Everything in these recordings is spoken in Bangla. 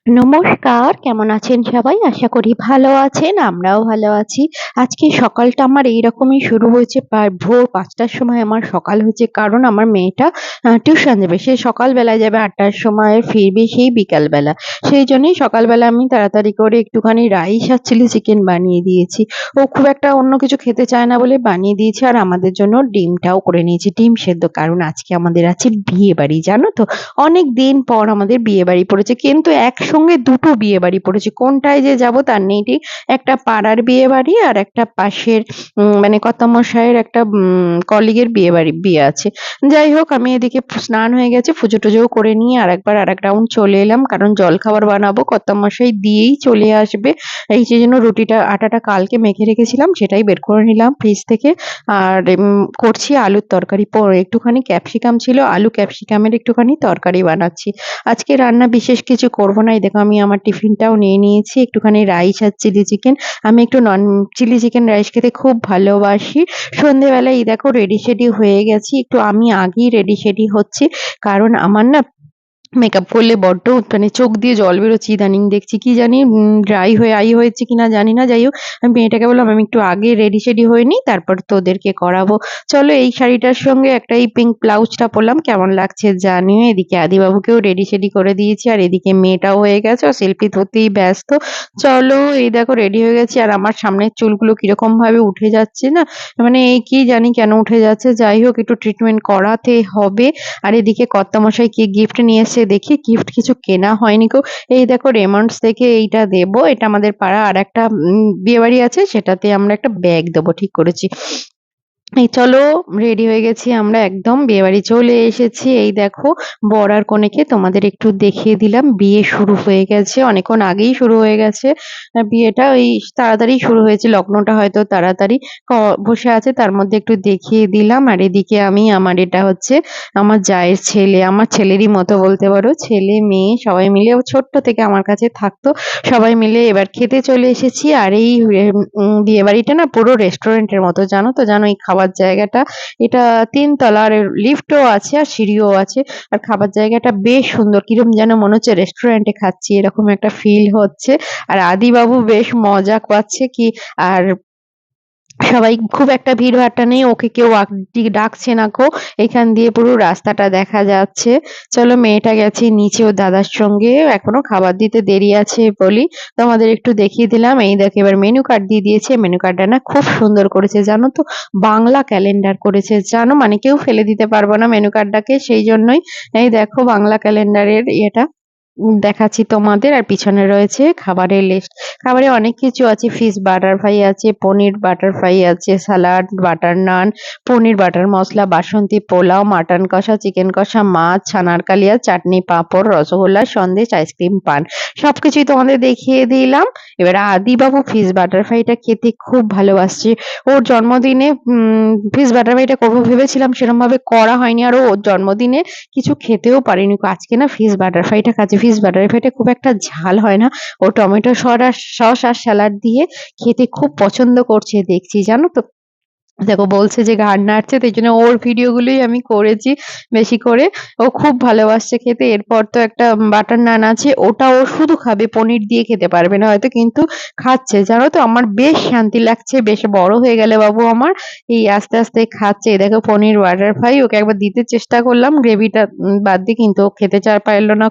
নমস্কার, কেমন আছেন সবাই? আশা করি ভালো আছেন। আমরাও ভালো আছি। আজকে সকালটা আমার এইরকমই শুরু হয়েছে প্রায় ভোর ৫ টার সময় আমার সকাল হয়েছে। কারণ আমার মেয়েটা টিউশন যাবে। সে সকালবেলায় যাবে ৮ টার সময়, ফিরবে সেই বিকালবেলা। সেইজন্যই সকালবেলা আমি তাড়াতাড়ি করে একটুখানি রাইস আর চিলি চিকেন বানিয়ে দিয়েছি। ও খুব একটা অন্য কিছু খেতে চায় না বলে বানিয়ে দিয়েছি। আর আমাদের জন্য ডিমটাও করে নিয়েছি, ডিম সেদ্ধ। কারণ আজকে আমাদের আছে বিয়েবাড়ি, জানো তো? অনেকদিন পর আমাদের বিয়েবাড়ি পড়েছে। কিন্তু একসঙ্গে দুটো বিয়েবাড়ি পড়েছে। কোনটায় যে যাবো তার নেই ঠিক। একটা পাড়ার বিয়েবাড়ি আর একটা পাশের মানে কর্তামশাইয়ের একটা কলিগের বিয়ে আছে। যাই হোক, আমি এদিকে স্নান হয়ে গেছে, পুজো-টুজোও করে নিয়ে আরেক রাউন্ড চলে এলাম। কারণ জলখাবার বানাবো, কর্তামশাই দিয়েই চলে আসবে। এই সেজন্য আটাটা কালকে মেখে রেখেছিলাম, সেটাই বের করে নিলাম ফ্রিজ থেকে। আর করছি আলুর তরকারি। একটুখানি ক্যাপসিকাম ছিল, আলু ক্যাপসিকামের একটুখানি তরকারি বানাচ্ছি। আজকে রান্না বিশেষ কিছু করব না। এই দেখো আমি আমার টিফিনটাও নিয়ে নিয়েছি। একটুখানি রাইস আর চিলি চিকেন। আমি একটু চিলি চিকেন রাইস খেতে খুব ভালোবাসি। সন্ধ্যেবেলায় এই দেখো রেডি-সেডি হয়ে গেছি। একটু আমি আগেই রেডি-সেডি হচ্ছি। কারণ আমার না মেকআপ করলে বড্ড মানে চোখ দিয়ে জল বেরোচ্ছে ইদানিং দেখছি। কি জানি ড্রাই হয়ে আই হয়েছে কিনা জানি না। যাই হোক, আমি মেয়েটাকে বললাম আমি একটু আগে রেডি-সেডি হয়ে নিই, তারপর তোদেরকে করাবো। চলো, এই শাড়িটার সঙ্গে একটা এই পিঙ্ক ব্লাউজটা পরলাম, কেমন লাগছে জানিও। এদিকে আদিবাবুকেও রেডি-সেডি করে দিয়েছি। আর এদিকে মেয়েটাও হয়ে গেছে, ও সেলফি তুলতেই ব্যস্ত। চলো, এই দেখো রেডি হয়ে গেছি। আর আমার সামনের চুলগুলো কিরকম ভাবে উঠে যাচ্ছে না, মানে এই কি জানি কেন উঠে যাচ্ছে। যাই হোক, একটু ট্রিটমেন্ট করাতে হবে। আর এদিকে কর্তামশাই কি গিফট নিয়ে এসেছে দেখি। গিফট কিছু কেনা হয়নি গো। এই দেখো রেমন্ডস থেকে এইটা দেবো। এটা আমাদের পাড়ায় আরেকটা বিয়েবাড়ি আছে, সেটাতে আমরা একটা ব্যাগ দেবো ঠিক করেছি। এই চলো, রেডি হয়ে গেছি আমরা, একদম বিয়েবাড়ি চলে এসেছি। এই দেখো, বর আর কনেকে তোমাদের একটু দেখিয়ে দিলাম। বিয়ে শুরু হয়ে গেছে, অনেকক্ষণ আগেই শুরু হয়ে গেছে। বিয়েটা ওই তাড়াতাড়ি শুরু হয়েছে, লগ্নটা হয়তো তাড়াতাড়ি বসে আছে, তার মধ্যে একটু দেখিয়ে দিলাম। আর এদিকে আমি আমার এটা হচ্ছে আমার জায়ের ছেলে, আমার ছেলেরই মতো বলতে পারো। ছেলে মেয়ে সবাই মিলে, ও ছোট্ট থেকে আমার কাছে থাকতো। সবাই মিলে এবার খেতে চলে এসেছি। আর এই বিয়েবাড়িটা না পুরো রেস্টুরেন্টের মতো, জানো তো? জানো এই খাবার জায়গাটা, এটা ৩ তলার, লিফটও আছে আর সিঁড়িও আছে। আর খাবার জায়গাটা বেশ সুন্দর, কিরম যেন মনে হচ্ছে রেস্টুরেন্টে খাচ্ছি, এরকম একটা ফিল হচ্ছে। আর আদিবাবু বেশ মজা পাচ্ছে কি। আর সবাই খুব একটা ভিড়ভাট্টা নেই, ওকে কেউ ডাকছে না কো। এখান দিয়ে পুরো রাস্তাটা দেখা যাচ্ছে। চলো, মেয়েটা গেছে নিচে ওর দাদার সঙ্গে, এখনো খাবার দিতে দেরি আছে বলি তোমাদের একটু দেখিয়ে দিলাম। এই দেখো, এবার মেনু কার্ড দিয়ে দিয়েছে। মেনু কার্ডটা না খুব সুন্দর করেছে, জানো তো? বাংলা ক্যালেন্ডার করেছে, জানো, মানে কেউ ফেলে দিতে পারবো না মেনু কার্ডটাকে, সেই জন্যই। এই দেখো বাংলা ক্যালেন্ডারের ইয়েটা দেখাচ্ছি তোমাদের। আর পিছনে রয়েছে খাবারের লিস্ট। খাবারে অনেক কিছু আছে, ফিশ বাটার ফ্রাই আছে, পনির বাটার ফ্রাই আছে, সালাড, বাটার নান, পনির বাটার মশলা, বাসন্তী পোলাও, মাটন কষা, চিকেন কষা, মাছ, ছানার কালিয়া, চাটনি, পাঁপড়, রসগোল্লা, সন্দেশ, আইসক্রিম, পান, সবকিছুই তোমাদের দেখিয়ে দিলাম। এবার আদিবাবু ফিশ বাটার ফ্রাইটা খেতে খুব ভালোবাসছে। ওর জন্মদিনে ফিশ বাটার ফ্রাইটা করবো ভেবেছিলাম, সেরকম ভাবে করা হয়নি। আর ওর জন্মদিনে কিছু খেতেও পারিনি। আজকে না ফিশ বাটার ফ্রাইটা খাচ্ছি। ফিশ বাটার ফ্রাইটা খুব একটা ঝাল হয় না। ও টমেটো সস আর স্যালাড দিয়ে খেতে খুব পছন্দ করছে দেখছি, জানো তো? দেখো বলছে যে ঘাড় নাড়ছে, তো এইজন্য ওর ভিডিও গুলোই আমি করেছি বেশি করে। ও খুব ভালোবাসছে খেতে। এরপর তো একটা বাটার নান আছে, ওটা ও শুধু খাবে, পনির দিয়ে খেতে পারবে না হয়তো, কিন্তু খাচ্ছে, জানো তো? আমার বেশ শান্তি লাগছে, বেশ বড় হয়ে গেলে বাবু আমার এই আস্তে আস্তে খাচ্ছে। এই দেখো পনির বাটার ফ্রাই, ওকে একবার দিতে চেষ্টা করলাম গ্রেভিটা বাদ দিয়ে, কিন্তু ও খেতে পারলো না।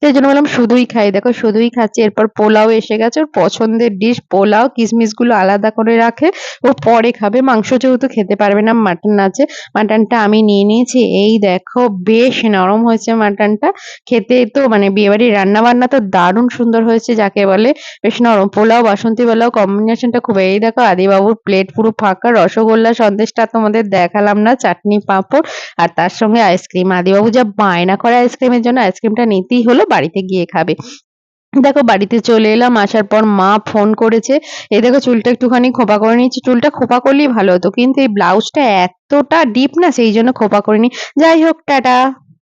সেই জন্য বললাম শুধুই খাই। দেখো শুধুই খাচ্ছে। এরপর পোলাও এসে গেছে, ওর পছন্দের ডিশ পোলাও। কিশমিশ গুলো আলাদা করে রাখে, ও পরে খাবে। মাংস যেহেতু খেতে পারবে না, মাটন আছে, মাটনটা আমি নিয়ে নিয়েছি। এই দেখো বেশ নরম হয়েছে মাটনটা। খেতে তো মানে বিয়েবাড়ির রান্না বান্না তো দারুণ সুন্দর হয়েছে যাকে বলে। বেশ নরম। পোলাও বাসন্তী পোলাও কম্বিনেশনটা খুব। এই দেখো আদিবাবুর প্লেট পুরো ফাঁকা। রসগোল্লা সন্দেশটা তোমাদের দেখালাম না, চাটনি পাঁপড় আর তার সঙ্গে আইসক্রিম। আদিবাবু যা বায়না করে আইসক্রিমের জন্য, আইসক্রিমটা নিতেই হলো, বাড়িতে গিয়ে খাবে। দেখো বাড়িতে চলে এলাম, আসার পর মা ফোন করেছে। এই দেখো চুলটা একটুখানি খোঁপা করে নিয়েছি। চুলটা খোঁপা করলেই ভালো হতো, কিন্তু এই ব্লাউজটা এতটা ডিপ না, সেই জন্য খোঁপা করিনি। যাই হোক, টাটা।